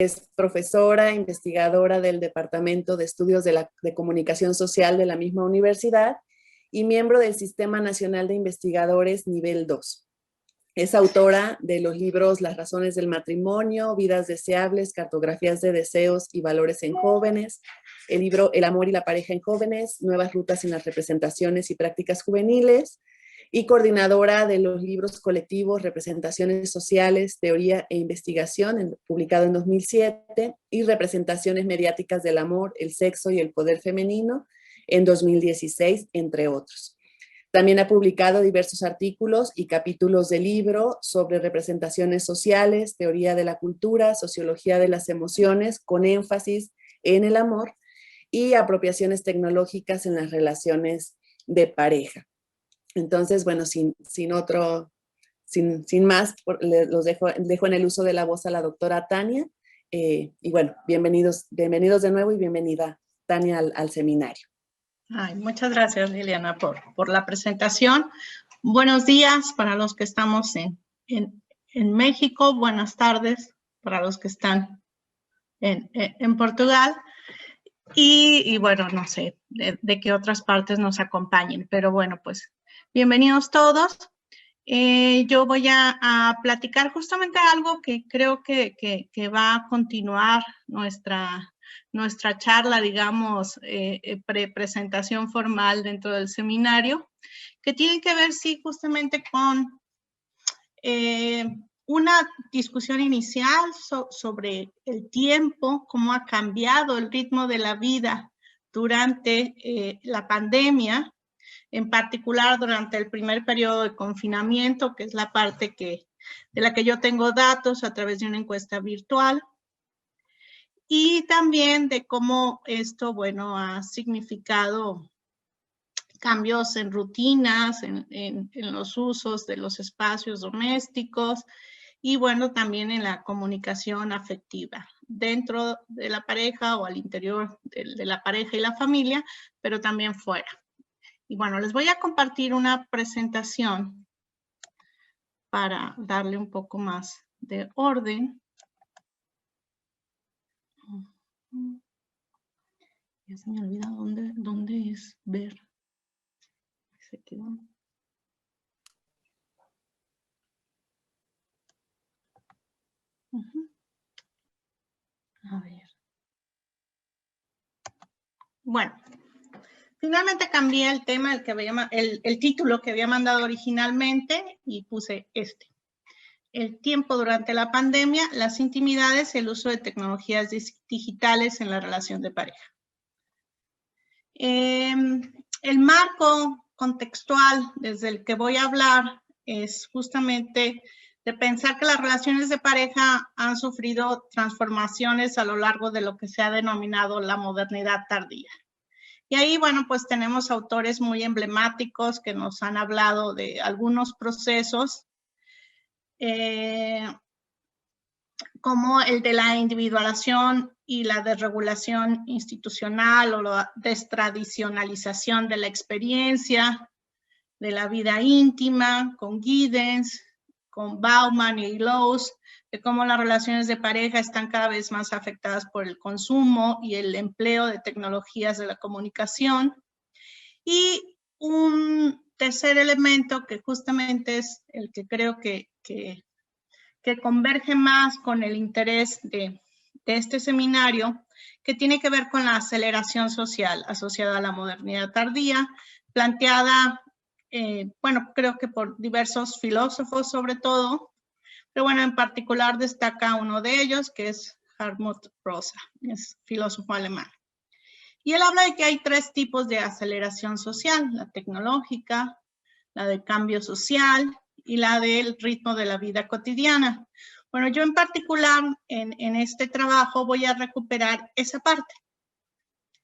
Es profesora, investigadora del Departamento de Estudios de Comunicación Social de la misma universidad y miembro del Sistema Nacional de Investigadores Nivel 2. Es autora de los libros Las razones del matrimonio, Vidas deseables, Cartografías de deseos y valores en jóvenes, el libro El amor y la pareja en jóvenes, Nuevas rutas en las representaciones y prácticas juveniles, y coordinadora de los libros colectivos Representaciones sociales, teoría e investigación, publicado en 2007, y Representaciones mediáticas del amor, el sexo y el poder femenino, en 2016, entre otros. También ha publicado diversos artículos y capítulos de libro sobre representaciones sociales, teoría de la cultura, sociología de las emociones, con énfasis en el amor, y apropiaciones tecnológicas en las relaciones de pareja. Entonces, bueno, sin más, los dejo en el uso de la voz a la doctora Tania. Y bueno, bienvenidos de nuevo y bienvenida, Tania, al seminario. Ay, muchas gracias, Liliana, por la presentación. Buenos días para los que estamos en México. Buenas tardes para los que están en Portugal. Y bueno, no sé de qué otras partes nos acompañen, pero bueno, pues bienvenidos todos. Yo voy a platicar justamente algo que creo que va a continuar nuestra charla, digamos, presentación formal dentro del seminario, que tiene que ver, sí, justamente con una discusión inicial sobre el tiempo, cómo ha cambiado el ritmo de la vida durante la pandemia, en particular durante el primer periodo de confinamiento, que es la parte de la que yo tengo datos a través de una encuesta virtual, y también de cómo esto, bueno, ha significado cambios en rutinas, en los usos de los espacios domésticos, y bueno, también en la comunicación afectiva, dentro de la pareja o al interior de la pareja y la familia, pero también fuera. Y bueno, les voy a compartir una presentación para darle un poco más de orden. Ya se me olvida dónde es ver. Se quedó. A ver. Bueno. Finalmente cambié el tema, el título que había mandado originalmente y puse este. El tiempo durante la pandemia, las intimidades y el uso de tecnologías digitales en la relación de pareja. El marco contextual desde el que voy a hablar es justamente de pensar que las relaciones de pareja han sufrido transformaciones a lo largo de lo que se ha denominado la modernidad tardía. Y ahí, bueno, pues tenemos autores muy emblemáticos que nos han hablado de algunos procesos, como el de la individualización y la desregulación institucional o la destradicionalización de la experiencia, de la vida íntima, con Giddens, con Bauman y Lowe's, de cómo las relaciones de pareja están cada vez más afectadas por el consumo y el empleo de tecnologías de la comunicación. Y un tercer elemento que justamente es el que creo que converge más con el interés de este seminario, que tiene que ver con la aceleración social asociada a la modernidad tardía, planteada, bueno, creo que por diversos filósofos sobre todo, pero bueno, en particular destaca uno de ellos, que es Hartmut Rosa, es filósofo alemán. Y él habla de que hay tres tipos de aceleración social, la tecnológica, la de cambio social y la del ritmo de la vida cotidiana. Bueno, yo en particular en este trabajo voy a recuperar esa parte,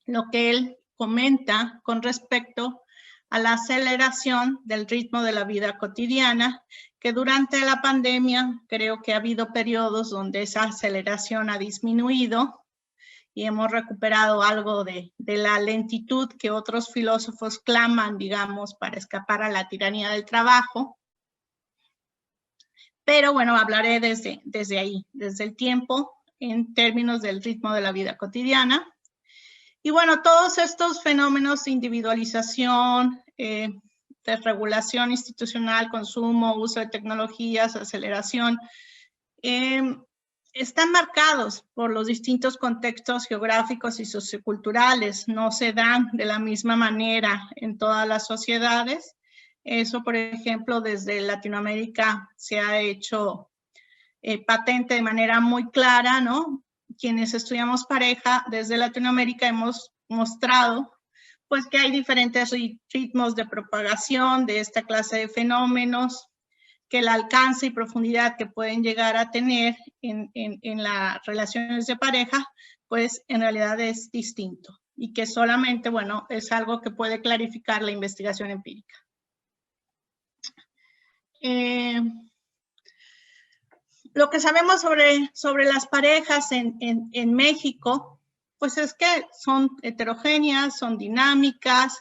lo que él comenta con respecto a la aceleración del ritmo de la vida cotidiana, que durante la pandemia creo que ha habido periodos donde esa aceleración ha disminuido y hemos recuperado algo de la lentitud que otros filósofos claman, digamos, para escapar a la tiranía del trabajo. Pero bueno, hablaré desde ahí, desde el tiempo en términos del ritmo de la vida cotidiana. Y bueno, todos estos fenómenos de individualización, desregulación institucional, consumo, uso de tecnologías, aceleración, están marcados por los distintos contextos geográficos y socioculturales, no se dan de la misma manera en todas las sociedades. Eso, por ejemplo, desde Latinoamérica se ha hecho patente de manera muy clara, ¿no? Quienes estudiamos pareja desde Latinoamérica hemos mostrado pues que hay diferentes ritmos de propagación de esta clase de fenómenos, que el alcance y profundidad que pueden llegar a tener en las relaciones de pareja, pues en realidad es distinto y que solamente, bueno, es algo que puede clarificar la investigación empírica. Lo que sabemos sobre las parejas en México, pues es que son heterogéneas, son dinámicas,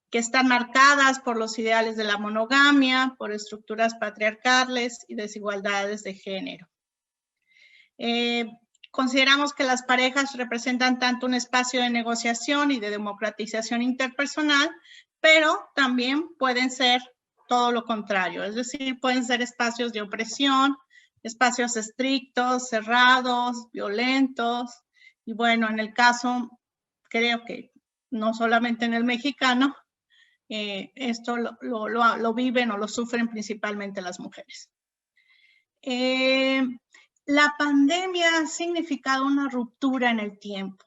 que están marcadas por los ideales de la monogamia, por estructuras patriarcales y desigualdades de género. Consideramos que las parejas representan tanto un espacio de negociación y de democratización interpersonal, pero también pueden ser todo lo contrario, es decir, pueden ser espacios de opresión, espacios estrictos, cerrados, violentos, y bueno, en el caso, creo que no solamente en el mexicano, esto lo viven o lo sufren principalmente las mujeres. La pandemia ha significado una ruptura en el tiempo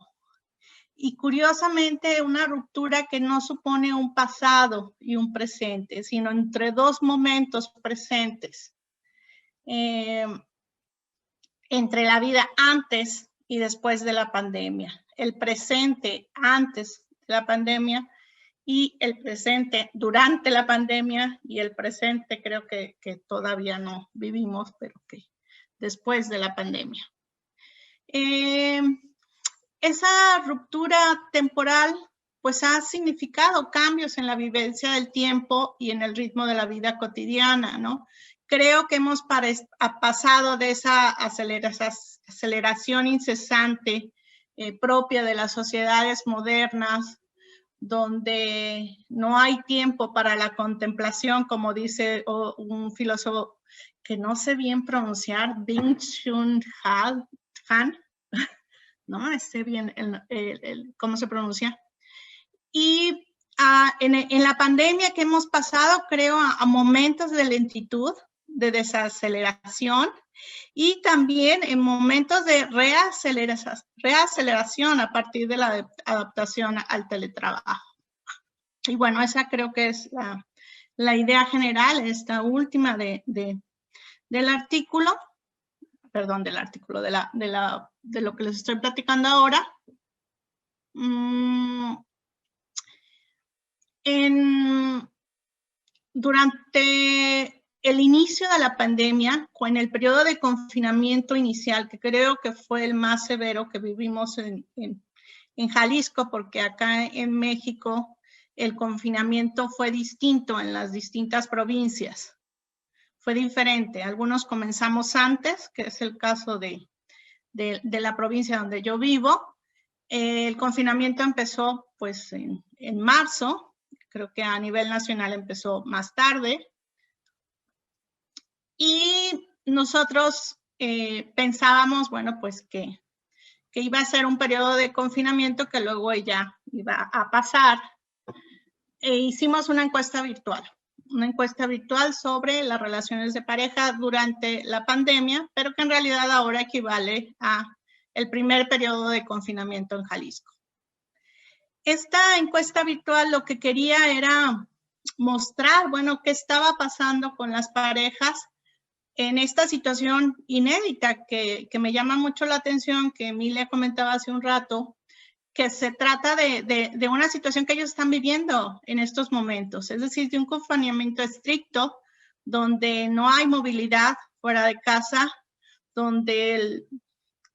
y curiosamente una ruptura que no supone un pasado y un presente, sino entre dos momentos presentes, entre la vida antes y después de la pandemia, el presente antes de la pandemia y el presente durante la pandemia y el presente creo que todavía no vivimos, pero que después de la pandemia. Esa ruptura temporal pues ha significado cambios en la vivencia del tiempo y en el ritmo de la vida cotidiana, ¿no? Creo que hemos pasado de esa aceleración incesante propia de las sociedades modernas, donde no hay tiempo para la contemplación, como dice un filósofo que no sé bien pronunciar, Byung-Chul Han, no sé bien cómo se pronuncia. Y en la pandemia que hemos pasado, creo, a momentos de lentitud, de desaceleración, y también en momentos de reaceleración a partir de la adaptación al teletrabajo. Y bueno, esa creo que es la idea general, esta última del artículo, perdón, del artículo, de lo que les estoy platicando ahora. Durante el inicio de la pandemia, en el periodo de confinamiento inicial, que creo que fue el más severo que vivimos en Jalisco, porque acá en México el confinamiento fue distinto en las distintas provincias. Fue diferente. Algunos comenzamos antes, que es el caso de la provincia donde yo vivo. El confinamiento empezó pues en marzo. Creo que a nivel nacional empezó más tarde. Y nosotros pensábamos, bueno, pues que iba a ser un periodo de confinamiento que luego ya iba a pasar. Hicimos una encuesta virtual sobre las relaciones de pareja durante la pandemia, pero que en realidad ahora equivale a el primer periodo de confinamiento en Jalisco. Esta encuesta virtual lo que quería era mostrar, bueno, qué estaba pasando con las parejas en esta situación inédita que me llama mucho la atención, que Emilia comentaba hace un rato, que se trata de una situación que ellos están viviendo en estos momentos, es decir, de un confinamiento estricto, donde no hay movilidad fuera de casa, donde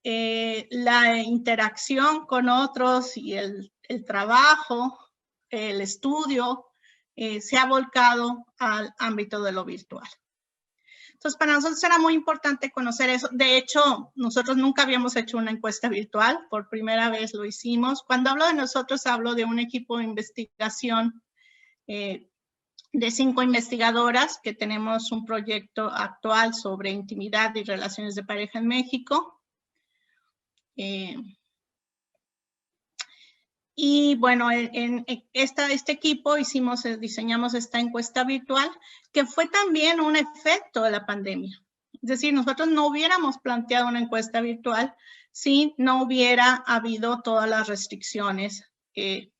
la interacción con otros y el trabajo, el estudio, se ha volcado al ámbito de lo virtual. Entonces, para nosotros era muy importante conocer eso. De hecho, nosotros nunca habíamos hecho una encuesta virtual, por primera vez lo hicimos. Cuando hablo de nosotros, hablo de un equipo de investigación de 5 investigadoras que tenemos un proyecto actual sobre intimidad y relaciones de pareja en México. Y bueno, en este equipo diseñamos esta encuesta virtual que fue también un efecto de la pandemia. Es decir, nosotros no hubiéramos planteado una encuesta virtual si no hubiera habido todas las restricciones que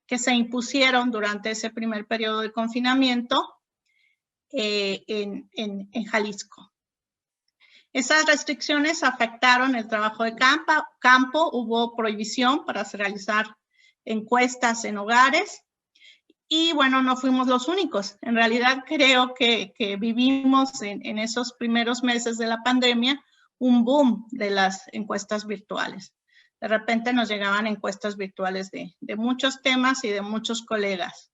se impusieron durante ese primer periodo de confinamiento en Jalisco. Esas restricciones afectaron el trabajo de campo, hubo prohibición para realizar encuestas en hogares y bueno, no fuimos los únicos. En realidad creo que vivimos en esos primeros meses de la pandemia un boom de las encuestas virtuales. De repente nos llegaban encuestas virtuales de muchos temas y de muchos colegas.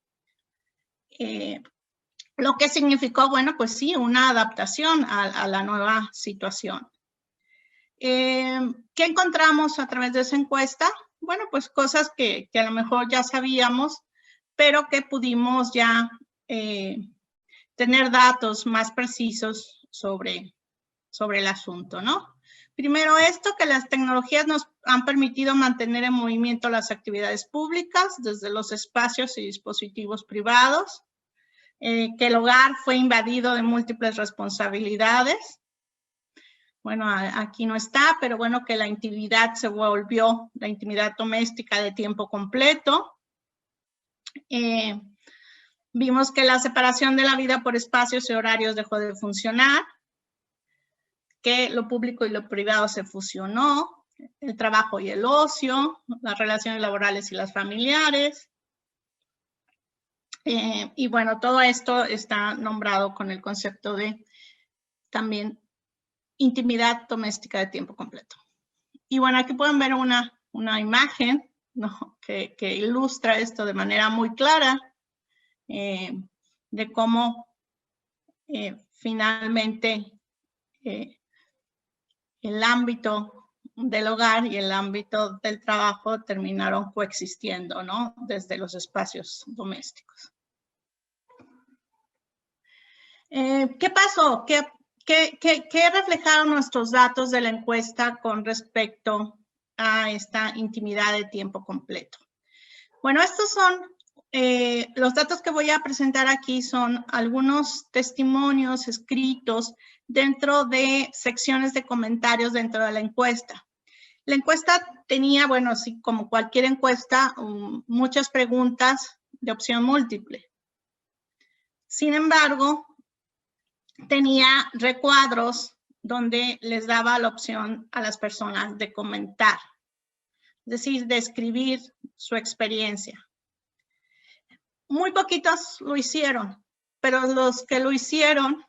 Lo que significó, bueno, pues sí, una adaptación a la nueva situación. ¿Qué encontramos a través de esa encuesta? Bueno, pues cosas que a lo mejor ya sabíamos, pero que pudimos ya tener datos más precisos sobre el asunto, ¿no? Primero esto, que las tecnologías nos han permitido mantener en movimiento las actividades públicas desde los espacios y dispositivos privados, que el hogar fue invadido de múltiples responsabilidades. Bueno, aquí no está, pero bueno, que la intimidad se volvió la intimidad doméstica de tiempo completo. Vimos que la separación de la vida por espacios y horarios dejó de funcionar, que lo público y lo privado se fusionó, el trabajo y el ocio, las relaciones laborales y las familiares. Y bueno, todo esto está nombrado con el concepto de también intimidad doméstica de tiempo completo. Y bueno, aquí pueden ver una imagen, ¿no? que ilustra esto de manera muy clara, de cómo finalmente el ámbito del hogar y el ámbito del trabajo terminaron coexistiendo, ¿no? Desde los espacios domésticos. ¿Qué pasó? ¿Qué reflejaron nuestros datos de la encuesta con respecto a esta intimidad de tiempo completo? Bueno, estos son los datos que voy a presentar aquí, son algunos testimonios escritos dentro de secciones de comentarios dentro de la encuesta. La encuesta tenía, bueno, sí, como cualquier encuesta, muchas preguntas de opción múltiple. Sin embargo, tenía recuadros donde les daba la opción a las personas de comentar, es decir, de escribir su experiencia. Muy poquitos lo hicieron, pero los que lo hicieron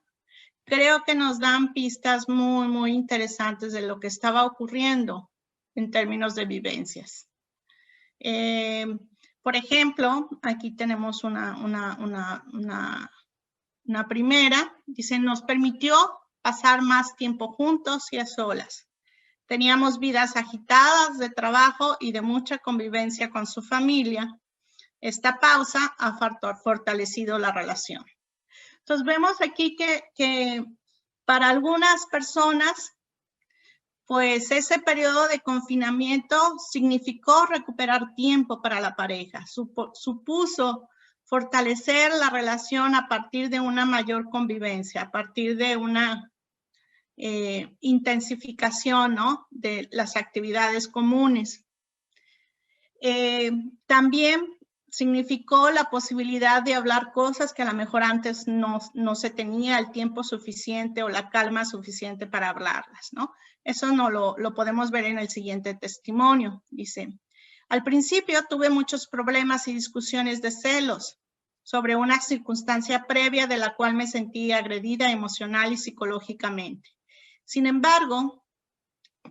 creo que nos dan pistas muy, muy interesantes de lo que estaba ocurriendo en términos de vivencias. Por ejemplo, aquí tenemos una primera, dice, nos permitió pasar más tiempo juntos y a solas. Teníamos vidas agitadas de trabajo y de mucha convivencia con su familia. Esta pausa ha fortalecido la relación. Entonces vemos aquí que para algunas personas, pues ese periodo de confinamiento significó recuperar tiempo para la pareja, supuso fortalecer la relación a partir de una mayor convivencia, a partir de una intensificación, ¿no? de las actividades comunes. También significó la posibilidad de hablar cosas que a lo mejor antes no se tenía el tiempo suficiente o la calma suficiente para hablarlas, ¿no? Eso no lo podemos ver en el siguiente testimonio. Dice, al principio tuve muchos problemas y discusiones de celos sobre una circunstancia previa de la cual me sentí agredida emocional y psicológicamente. Sin embargo,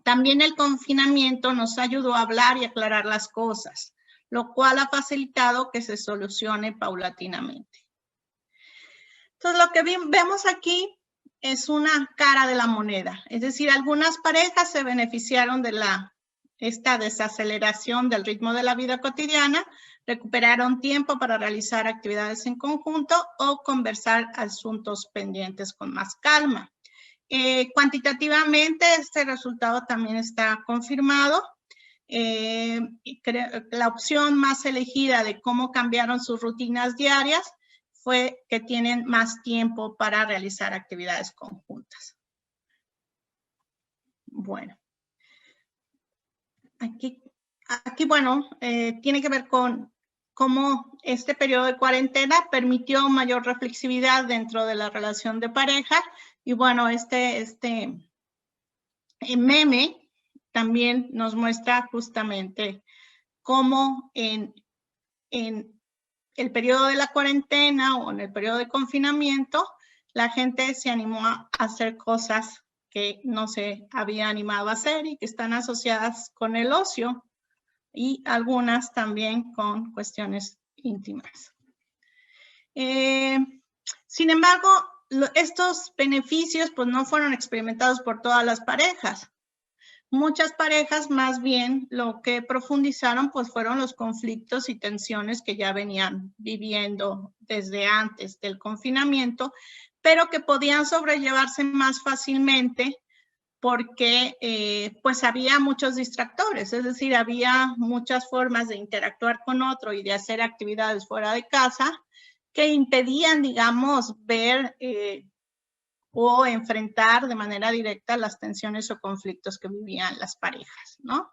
también el confinamiento nos ayudó a hablar y aclarar las cosas, lo cual ha facilitado que se solucione paulatinamente. Entonces, lo que vemos aquí es una cara de la moneda. Es decir, algunas parejas se beneficiaron de esta desaceleración del ritmo de la vida cotidiana, recuperaron tiempo para realizar actividades en conjunto o conversar asuntos pendientes con más calma. Cuantitativamente, este resultado también está confirmado. La opción más elegida de cómo cambiaron sus rutinas diarias fue que tienen más tiempo para realizar actividades conjuntas. Bueno, aquí bueno, tiene que ver con cómo este periodo de cuarentena permitió mayor reflexividad dentro de la relación de pareja. Y bueno, este meme también nos muestra justamente cómo en el periodo de la cuarentena o en el periodo de confinamiento, la gente se animó a hacer cosas que no se había animado a hacer y que están asociadas con el ocio y algunas también con cuestiones íntimas. Sin embargo, estos beneficios pues no fueron experimentados por todas las parejas. Muchas parejas más bien lo que profundizaron pues fueron los conflictos y tensiones que ya venían viviendo desde antes del confinamiento, pero que podían sobrellevarse más fácilmente porque pues había muchos distractores, es decir, había muchas formas de interactuar con otro y de hacer actividades fuera de casa que impedían, digamos, ver o enfrentar de manera directa las tensiones o conflictos que vivían las parejas, ¿no?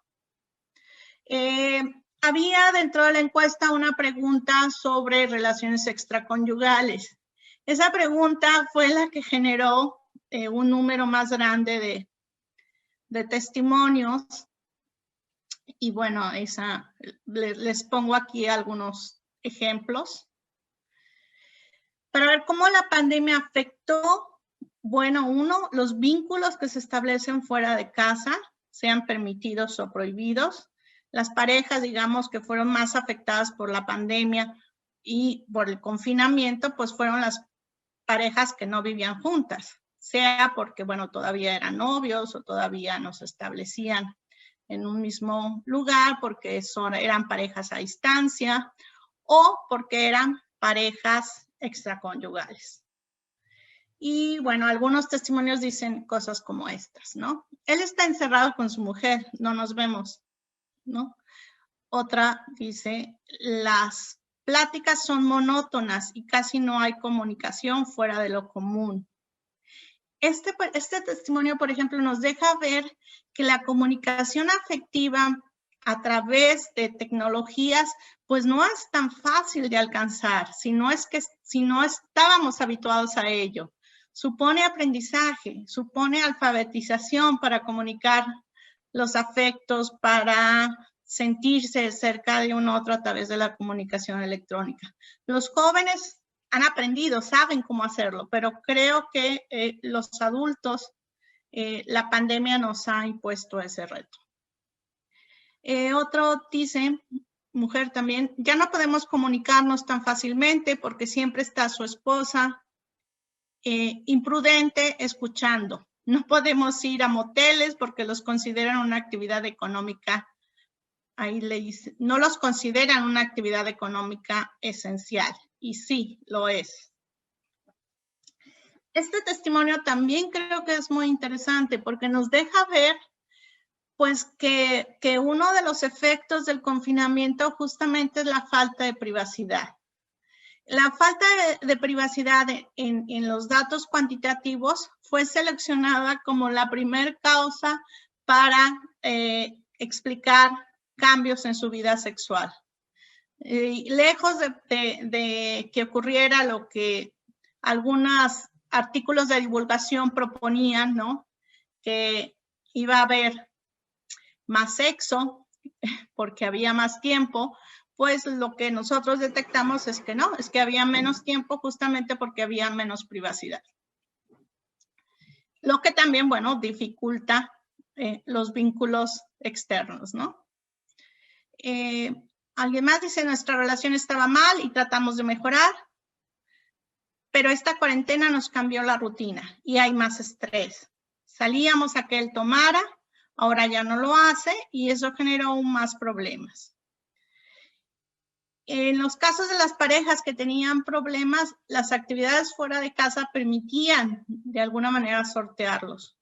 Había dentro de la encuesta una pregunta sobre relaciones extraconyugales. Esa pregunta fue la que generó un número más grande de testimonios. Y bueno, les pongo aquí algunos ejemplos. Para ver cómo la pandemia afectó. Bueno, uno, los vínculos que se establecen fuera de casa, sean permitidos o prohibidos. Las parejas, digamos, que fueron más afectadas por la pandemia y por el confinamiento, pues fueron las parejas que no vivían juntas, sea porque, bueno, todavía eran novios o todavía no se establecían en un mismo lugar, porque eran parejas a distancia o porque eran parejas extraconyugales. Y bueno, algunos testimonios dicen cosas como estas, ¿no? Él está encerrado con su mujer, no nos vemos, ¿no? Otra dice, las pláticas son monótonas y casi no hay comunicación fuera de lo común. Este testimonio, por ejemplo, nos deja ver que la comunicación afectiva a través de tecnologías, pues no es tan fácil de alcanzar, si no estábamos habituados a ello. Supone aprendizaje, supone alfabetización para comunicar los afectos, para sentirse cerca de un otro a través de la comunicación electrónica. Los jóvenes han aprendido, saben cómo hacerlo, pero creo que los adultos, la pandemia nos ha impuesto ese reto. Otro dice, mujer también, ya no podemos comunicarnos tan fácilmente porque siempre está su esposa, imprudente escuchando. No podemos ir a moteles porque los consideran una actividad económica. Ahí le dice, no los consideran una actividad económica esencial. Y sí, lo es. Este testimonio también creo que es muy interesante porque nos deja ver pues que uno de los efectos del confinamiento justamente es la falta de privacidad. La falta de privacidad en los datos cuantitativos fue seleccionada como la primer causa para explicar cambios en su vida sexual. Lejos de que ocurriera lo que algunos artículos de divulgación proponían, ¿no? Que iba a haber más sexo porque había más tiempo, pues lo que nosotros detectamos es que no, es que había menos tiempo justamente porque había menos privacidad. Lo que también, bueno, dificulta los vínculos externos, ¿no? Alguien más dice, nuestra relación estaba mal y tratamos de mejorar. pero esta cuarentena nos cambió la rutina y hay más estrés. Salíamos a que él tomara, ahora ya no lo hace y eso generó aún más problemas. En los casos de las parejas que tenían problemas, las actividades fuera de casa permitían de alguna manera sortearlos.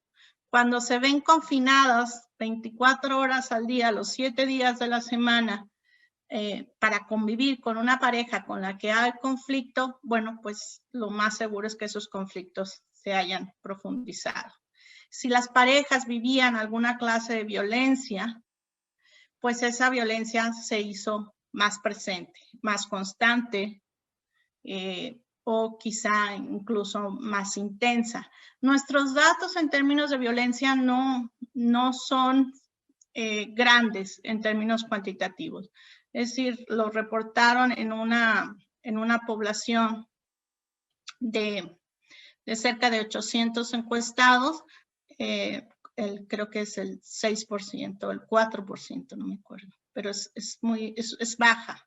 Cuando se ven confinadas 24 horas al día, los 7 días de la semana, para convivir con una pareja con la que hay conflicto, bueno, pues lo más seguro es que esos conflictos se hayan profundizado. Si las parejas vivían alguna clase de violencia, pues esa violencia se hizo más presente, más constante, o quizá incluso más intensa. Nuestros datos en términos de violencia no son grandes en términos cuantitativos. Es decir, lo reportaron en una población de cerca de 800 encuestados, creo que es el 6%, el 4%, no me acuerdo, pero es baja.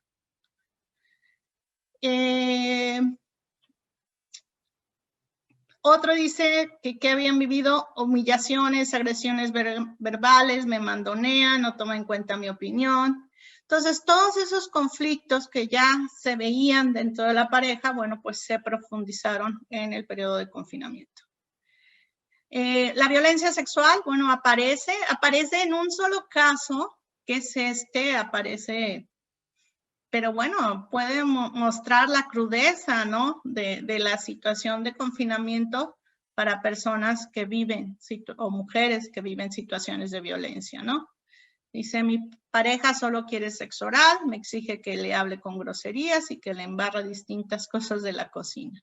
Otro dice que habían vivido humillaciones, agresiones verbales, me mandonean, no toma en cuenta mi opinión. Entonces, todos esos conflictos que ya se veían dentro de la pareja, bueno, pues se profundizaron en el periodo de confinamiento. La violencia sexual, bueno, aparece en un solo caso, que es aparece, pero bueno, puede mostrar la crudeza, ¿no? de la situación de confinamiento para personas que viven, o mujeres que viven situaciones de violencia, ¿no? Dice, mi pareja solo quiere sexo oral, me exige que le hable con groserías y que le embarra distintas cosas de la cocina.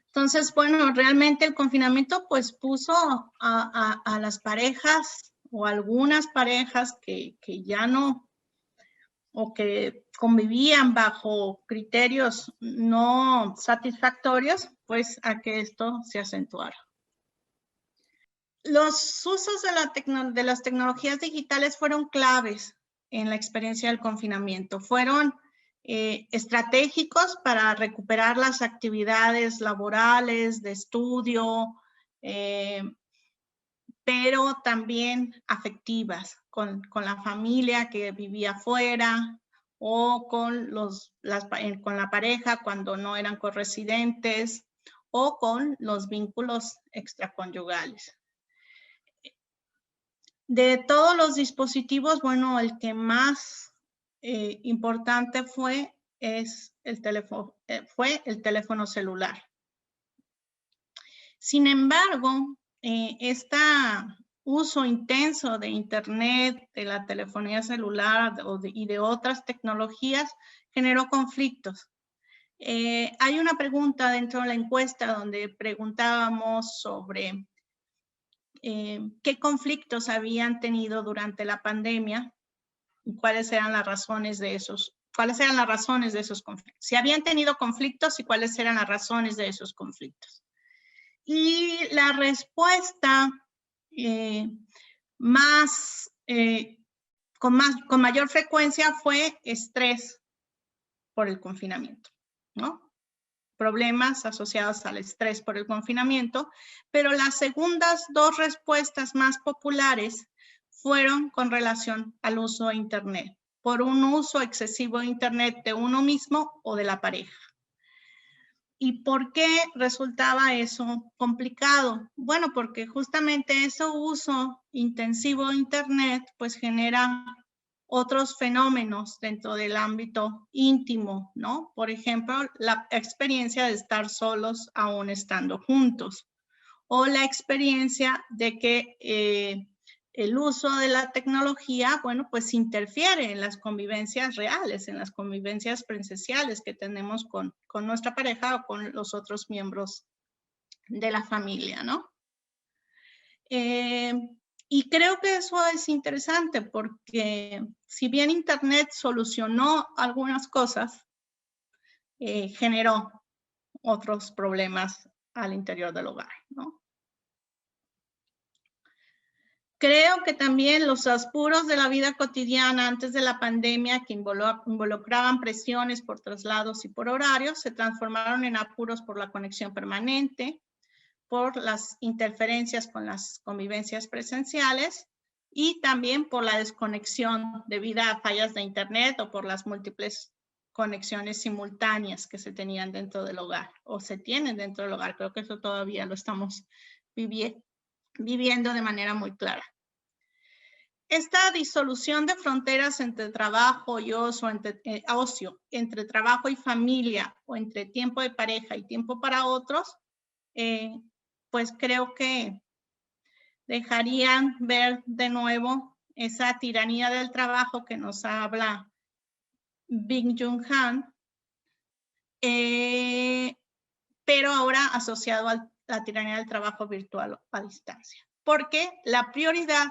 Entonces, bueno, realmente el confinamiento pues puso a las parejas o algunas parejas que ya no, o que convivían bajo criterios no satisfactorios, pues a que esto se acentuara. Los usos de las tecnologías digitales fueron claves en la experiencia del confinamiento. Fueron estratégicos para recuperar las actividades laborales, de estudio, pero también afectivas, con la familia que vivía afuera o con la pareja cuando no eran corresidentes o con los vínculos extraconyugales. De todos los dispositivos, bueno, el que más importante fue el teléfono celular. Sin embargo, este uso intenso de Internet, de la telefonía celular y de otras tecnologías generó conflictos. Hay una pregunta dentro de la encuesta donde preguntábamos sobre qué conflictos habían tenido durante la pandemia y cuáles eran las razones de esos conflictos. Si habían tenido conflictos y cuáles eran las razones de esos conflictos. Y la respuesta con mayor frecuencia fue estrés por el confinamiento, ¿no? Problemas asociados al estrés por el confinamiento, pero las segundas dos respuestas más populares fueron con relación al uso de Internet, por un uso excesivo de Internet de uno mismo o de la pareja. ¿Y por qué resultaba eso complicado? Bueno, porque justamente ese uso intensivo de Internet pues genera otros fenómenos dentro del ámbito íntimo, ¿no? Por ejemplo, la experiencia de estar solos aún estando juntos, o la experiencia de que el uso de la tecnología, bueno, pues interfiere en las convivencias reales, en las convivencias presenciales que tenemos con nuestra pareja o con los otros miembros de la familia, ¿no? Y creo que eso es interesante porque si bien Internet solucionó algunas cosas, generó otros problemas al interior del hogar, ¿no? Creo que también los apuros de la vida cotidiana antes de la pandemia, que involucraban presiones por traslados y por horarios, se transformaron en apuros por la conexión permanente, por las interferencias con las convivencias presenciales y también por la desconexión debido a fallas de internet o por las múltiples conexiones simultáneas que se tenían dentro del hogar o se tienen dentro del hogar. Creo que eso todavía lo estamos viviendo de manera muy clara. Esta disolución de fronteras entre trabajo y ocio, entre trabajo y familia o entre tiempo de pareja y tiempo para otros, pues creo que dejarían ver de nuevo esa tiranía del trabajo que nos habla Byung-Chul Han, pero ahora asociado a la tiranía del trabajo virtual a distancia. Porque la prioridad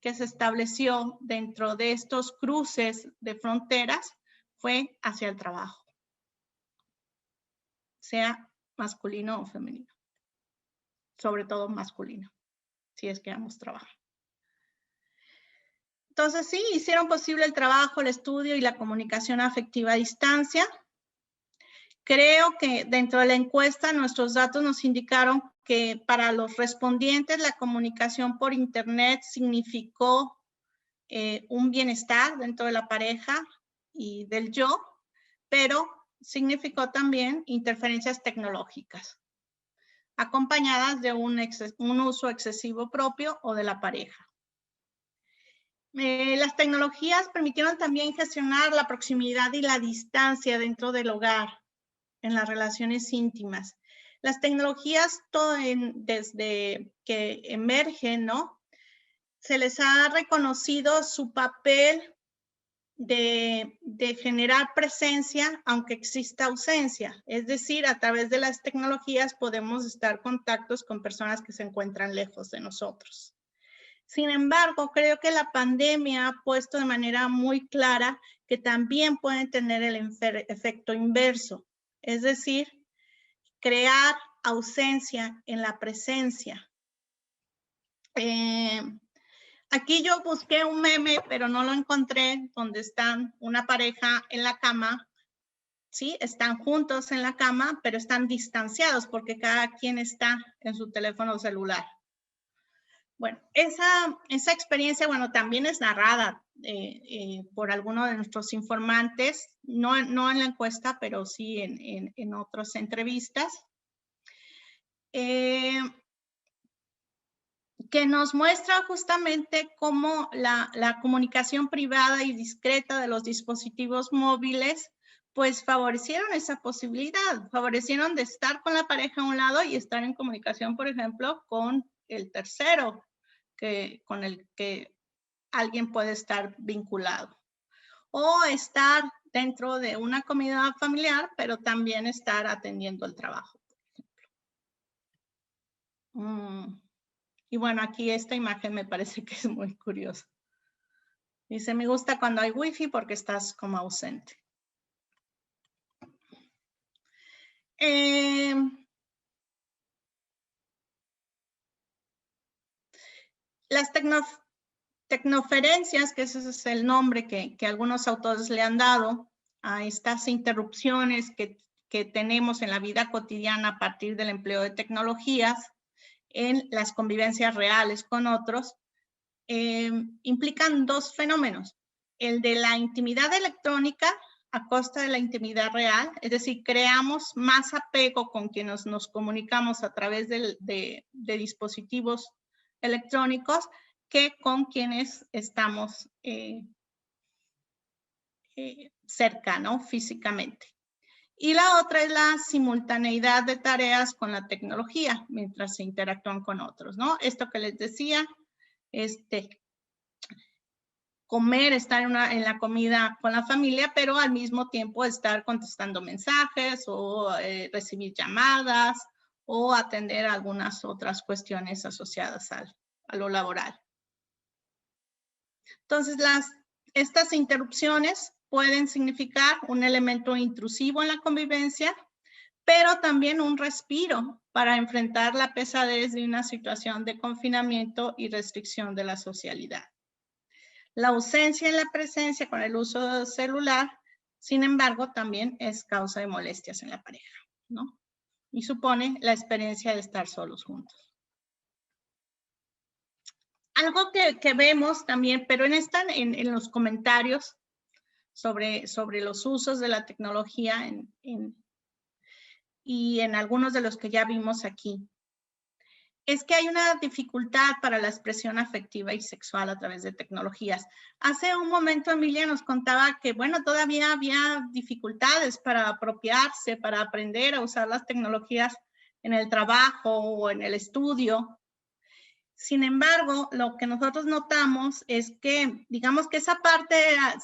que se estableció dentro de estos cruces de fronteras fue hacia el trabajo, sea masculino o femenino, sobre todo masculino, si es que ambos trabajan. Entonces sí, hicieron posible el trabajo, el estudio y la comunicación afectiva a distancia. Creo que dentro de la encuesta nuestros datos nos indicaron que para los respondientes la comunicación por internet significó un bienestar dentro de la pareja y del yo, pero significó también interferencias tecnológicas, acompañadas de un uso excesivo propio o de la pareja. Las tecnologías permitieron también gestionar la proximidad y la distancia dentro del hogar, en las relaciones íntimas. Las tecnologías, desde que emergen, ¿no? Se les ha reconocido su papel de generar presencia, aunque exista ausencia. Es decir, a través de las tecnologías podemos estar en contactos con personas que se encuentran lejos de nosotros. Sin embargo, creo que la pandemia ha puesto de manera muy clara que también pueden tener el efecto inverso. Es decir, crear ausencia en la presencia. Aquí yo busqué un meme, pero no lo encontré, donde están una pareja en la cama, ¿sí? Están juntos en la cama, pero están distanciados porque cada quien está en su teléfono celular. Bueno, esa experiencia, bueno, también es narrada por alguno de nuestros informantes, no en la encuesta, pero sí en otras entrevistas. Que nos muestra justamente cómo la comunicación privada y discreta de los dispositivos móviles pues favorecieron esa posibilidad, favorecieron de estar con la pareja a un lado y estar en comunicación, por ejemplo, con el tercero, con el que alguien puede estar vinculado. O estar dentro de una comida familiar, pero también estar atendiendo el trabajo, por ejemplo. Y bueno, aquí esta imagen me parece que es muy curiosa. Dice, me gusta cuando hay wifi porque estás como ausente. Las tecnoferencias, que ese es el nombre que algunos autores le han dado a estas interrupciones que tenemos en la vida cotidiana a partir del empleo de tecnologías en las convivencias reales con otros, implican dos fenómenos. El de la intimidad electrónica a costa de la intimidad real, es decir, creamos más apego con quienes nos comunicamos a través de dispositivos electrónicos que con quienes estamos cerca, ¿no? Físicamente. Y la otra es la simultaneidad de tareas con la tecnología mientras se interactúan con otros, ¿no? Esto que les decía, comer, estar en la comida con la familia, pero al mismo tiempo estar contestando mensajes o recibir llamadas o atender algunas otras cuestiones asociadas a lo laboral. Entonces, estas interrupciones pueden significar un elemento intrusivo en la convivencia, pero también un respiro para enfrentar la pesadez de una situación de confinamiento y restricción de la socialidad. La ausencia en la presencia con el uso celular, sin embargo, también es causa de molestias en la pareja, ¿no? Y supone la experiencia de estar solos juntos. Algo que vemos también, pero en los comentarios sobre los usos de la tecnología y en algunos de los que ya vimos aquí, es que hay una dificultad para la expresión afectiva y sexual a través de tecnologías. Hace un momento Emilia nos contaba que, bueno, todavía había dificultades para apropiarse, para aprender a usar las tecnologías en el trabajo o en el estudio. Sin embargo, lo que nosotros notamos es que, digamos que esa parte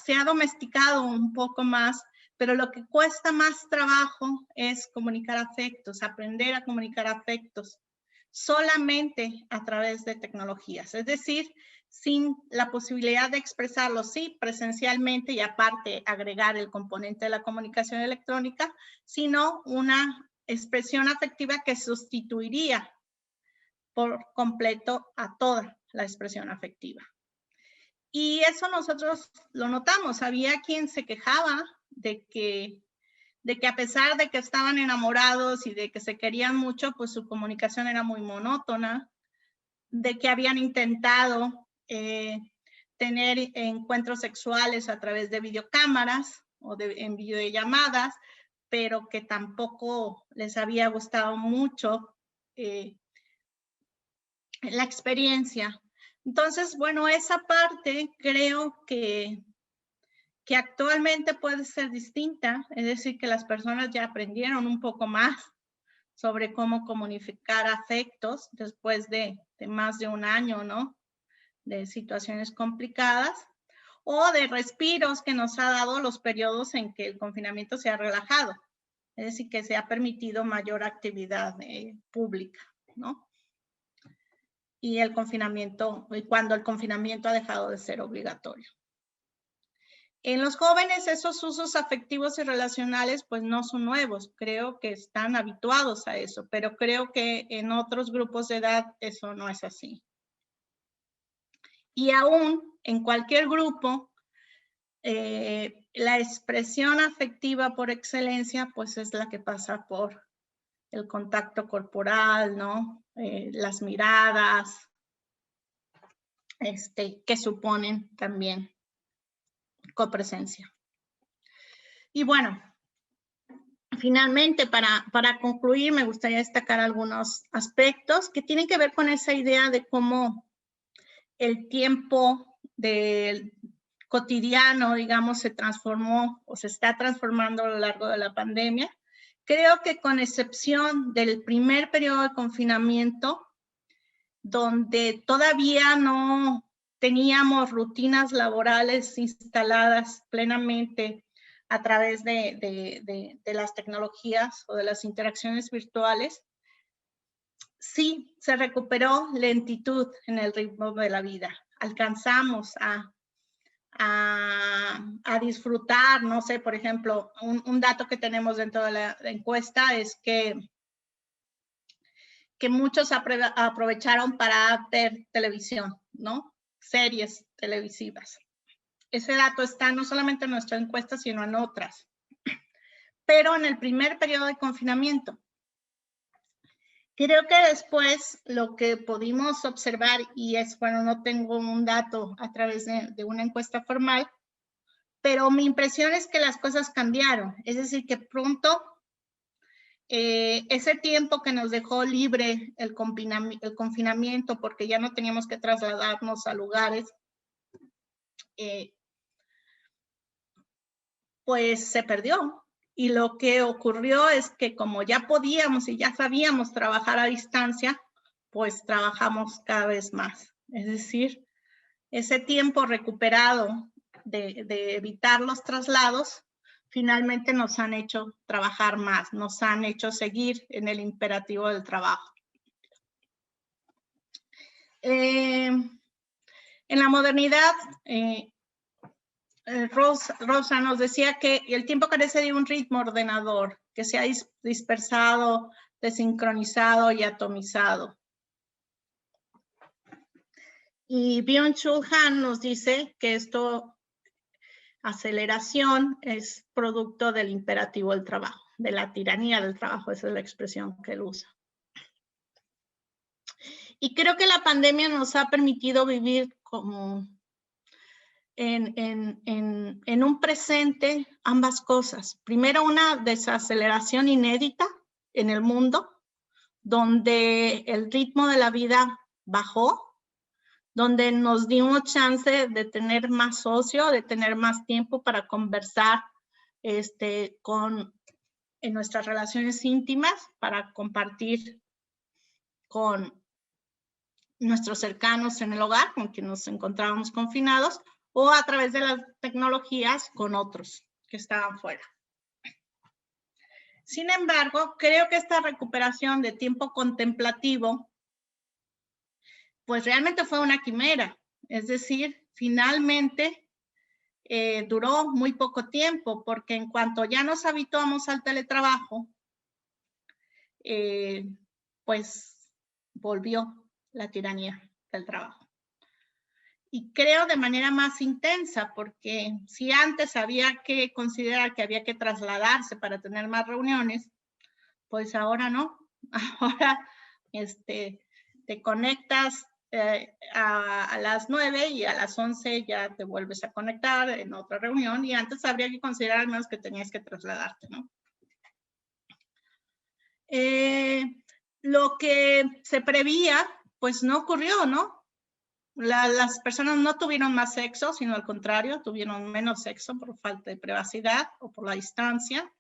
se ha domesticado un poco más, pero lo que cuesta más trabajo es comunicar afectos, aprender a comunicar afectos, solamente a través de tecnologías. Es decir, sin la posibilidad de expresarlo, sí, presencialmente y aparte agregar el componente de la comunicación electrónica, sino una expresión afectiva que sustituiría por completo a toda la expresión afectiva. Y eso nosotros lo notamos. Había quien se quejaba de que a pesar de que estaban enamorados y de que se querían mucho, pues su comunicación era muy monótona, de que habían intentado tener encuentros sexuales a través de videocámaras o en videollamadas, pero que tampoco les había gustado mucho la experiencia. Entonces, bueno, esa parte creo que actualmente puede ser distinta, es decir, que las personas ya aprendieron un poco más sobre cómo comunicar afectos después de más de un año, ¿no? De situaciones complicadas o de respiros que nos ha dado los periodos en que el confinamiento se ha relajado, es decir, que se ha permitido mayor actividad pública, ¿no? Y el confinamiento, cuando el confinamiento ha dejado de ser obligatorio. En los jóvenes esos usos afectivos y relacionales pues no son nuevos, creo que están habituados a eso, pero creo que en otros grupos de edad eso no es así. Y aún en cualquier grupo, la expresión afectiva por excelencia pues es la que pasa por el contacto corporal, ¿no? Las miradas, que suponen también copresencia. Y bueno, finalmente, para concluir, me gustaría destacar algunos aspectos que tienen que ver con esa idea de cómo el tiempo del cotidiano, digamos, se transformó o se está transformando a lo largo de la pandemia. Creo que con excepción del primer periodo de confinamiento, donde todavía no teníamos rutinas laborales instaladas plenamente a través de las tecnologías o de las interacciones virtuales, sí se recuperó lentitud en el ritmo de la vida. Alcanzamos a disfrutar, no sé, por ejemplo, un dato que tenemos dentro de la encuesta es que muchos aprovecharon para ver televisión, ¿no? Series televisivas. Ese dato está no solamente en nuestra encuesta, sino en otras. Pero en el primer periodo de confinamiento, creo que después lo que pudimos observar, y es, bueno, no tengo un dato a través de una encuesta formal, pero mi impresión es que las cosas cambiaron. Es decir, que pronto ese tiempo que nos dejó libre el confinamiento, porque ya no teníamos que trasladarnos a lugares, pues se perdió. Y lo que ocurrió es que como ya podíamos y ya sabíamos trabajar a distancia, pues trabajamos cada vez más. Es decir, ese tiempo recuperado de evitar los traslados, finalmente nos han hecho trabajar más, nos han hecho seguir en el imperativo del trabajo. En la modernidad, Rosa nos decía que el tiempo carece de un ritmo ordenador, que se ha dispersado desincronizado y atomizado. Y Byung-Chul Han nos dice que esto, aceleración, es producto del imperativo del trabajo, de la tiranía del trabajo, esa es la expresión que él usa. Y creo que la pandemia nos ha permitido vivir como en un presente ambas cosas. Primero, una desaceleración inédita en el mundo, donde el ritmo de la vida bajó, donde nos dimos chance de tener más ocio, de tener más tiempo para conversar en nuestras relaciones íntimas, para compartir con nuestros cercanos en el hogar, con quienes nos encontrábamos confinados, o a través de las tecnologías con otros que estaban fuera. Sin embargo, creo que esta recuperación de tiempo contemplativo, pues realmente fue una quimera. Es decir, finalmente duró muy poco tiempo, porque en cuanto ya nos habituamos al teletrabajo, pues volvió la tiranía del trabajo. Y creo de manera más intensa, porque si antes había que considerar que había que trasladarse para tener más reuniones, pues ahora no. Ahora te conectas a las 9 y a las 11 ya te vuelves a conectar en otra reunión, y antes habría que considerar al menos que tenías que trasladarte, ¿no? Lo que se prevía, pues no ocurrió, ¿no? Las personas no tuvieron más sexo, sino al contrario, tuvieron menos sexo por falta de privacidad o por la distancia.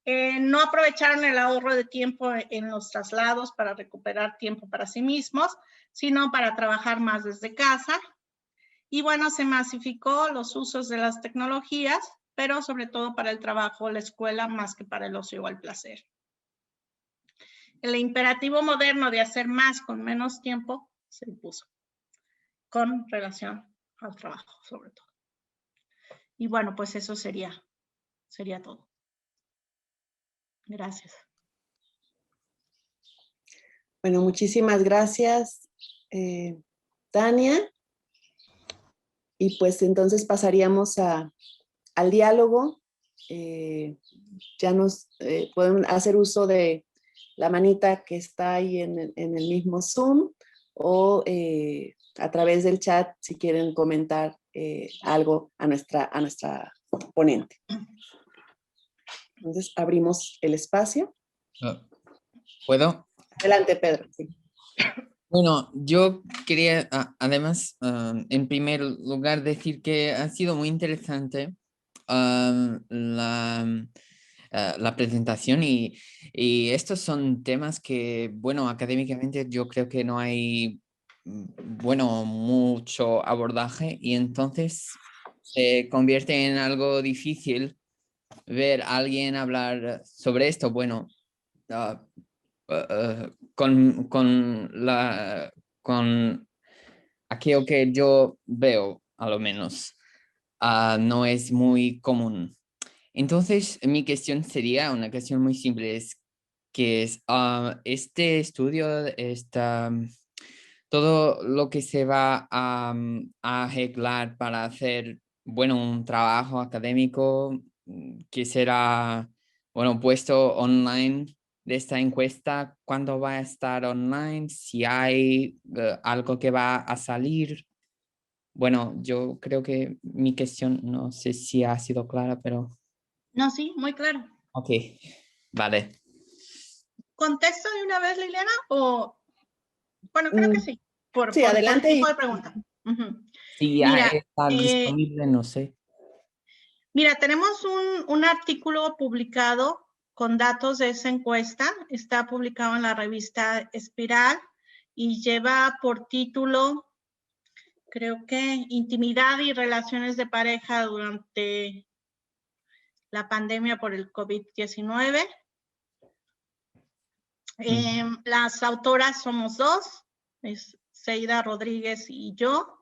No aprovecharon el ahorro de tiempo en los traslados para recuperar tiempo para sí mismos, sino para trabajar más desde casa. Y bueno, se masificó los usos de las tecnologías, pero sobre todo para el trabajo, la escuela, más que para el ocio o el placer. El imperativo moderno de hacer más con menos tiempo se impuso, con relación al trabajo, sobre todo. Y bueno, pues eso sería todo. Gracias. Bueno, muchísimas gracias, Tania. Y pues entonces pasaríamos al diálogo. Ya nos pueden hacer uso de la manita que está ahí en el mismo Zoom, o a través del chat si quieren comentar algo a nuestra ponente. Entonces abrimos el espacio. ¿Puedo? Adelante, Pedro. Sí. Bueno, yo quería además, en primer lugar, decir que ha sido muy interesante la presentación, y estos son temas que, bueno, académicamente yo creo que no hay, bueno, mucho abordaje, y entonces se convierte en algo difícil ver a alguien hablar sobre esto. Bueno, con aquello que yo veo, a lo menos, no es muy común. Entonces, mi cuestión sería una cuestión muy simple, este estudio, todo lo que se va a arreglar para hacer, bueno, un trabajo académico que será, bueno, puesto online, de esta encuesta, ¿cuándo va a estar online? Si hay algo que va a salir. Bueno, yo creo que mi cuestión, no sé si ha sido clara, pero... No, sí, muy claro. Ok, vale. ¿Contesto de una vez, Liliana? O, bueno, creo que sí. Sí, adelante. Por tipo de pregunta. Si ya está disponible, no sé. Mira, tenemos un artículo publicado con datos de esa encuesta. Está publicado en la revista Espiral y lleva por título, creo que, Intimidad y relaciones de pareja durante la pandemia por el COVID-19. Las autoras somos dos, es Seida Rodríguez y yo.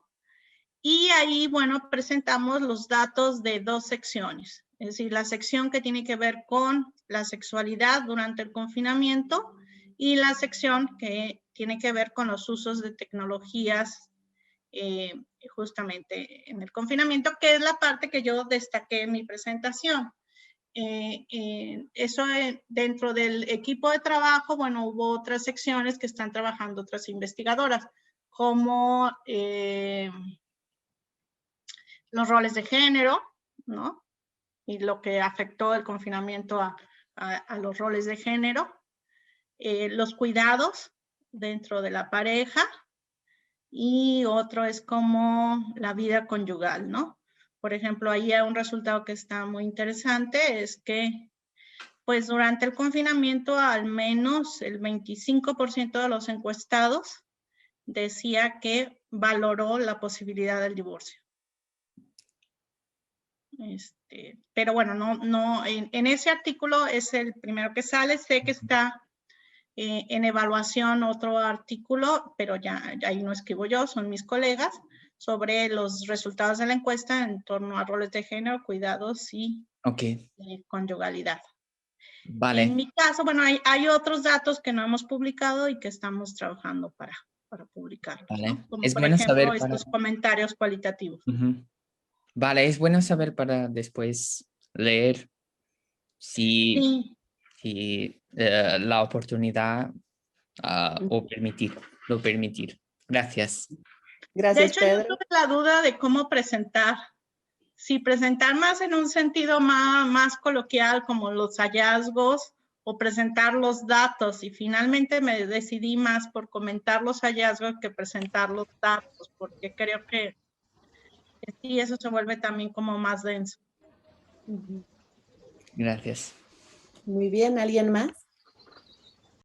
Y ahí, bueno, presentamos los datos de dos secciones. Es decir, la sección que tiene que ver con la sexualidad durante el confinamiento, y la sección que tiene que ver con los usos de tecnologías justamente en el confinamiento, que es la parte que yo destaqué en mi presentación. Eso dentro del equipo de trabajo, bueno, hubo otras secciones que están trabajando otras investigadoras, como los roles de género, ¿no? Y lo que afectó el confinamiento a los roles de género, los cuidados dentro de la pareja, y otro es como la vida conyugal, ¿no? Por ejemplo, ahí hay un resultado que está muy interesante, es que pues durante el confinamiento al menos el 25% de los encuestados decía que valoró la posibilidad del divorcio. Pero bueno, en ese artículo es el primero que sale. Sé que está en evaluación otro artículo, pero ya ahí no escribo yo, son mis colegas, sobre los resultados de la encuesta en torno a roles de género, cuidados y conyugalidad. Vale. En mi caso, bueno, hay otros datos que no hemos publicado y que estamos trabajando para publicarlos, Vale. ¿no? Como Es por bueno ejemplo saber estos comentarios cualitativos. Vale, es bueno saber para después leer si la oportunidad lo permitir. Gracias. Gracias, de hecho, Pedro. yo tuve la duda de cómo presentar. Si presentar más en un sentido más coloquial, como los hallazgos, o presentar los datos, y finalmente me decidí más por comentar los hallazgos que presentar los datos, porque creo que sí, eso se vuelve también como más denso. Gracias. Muy bien, ¿alguien más?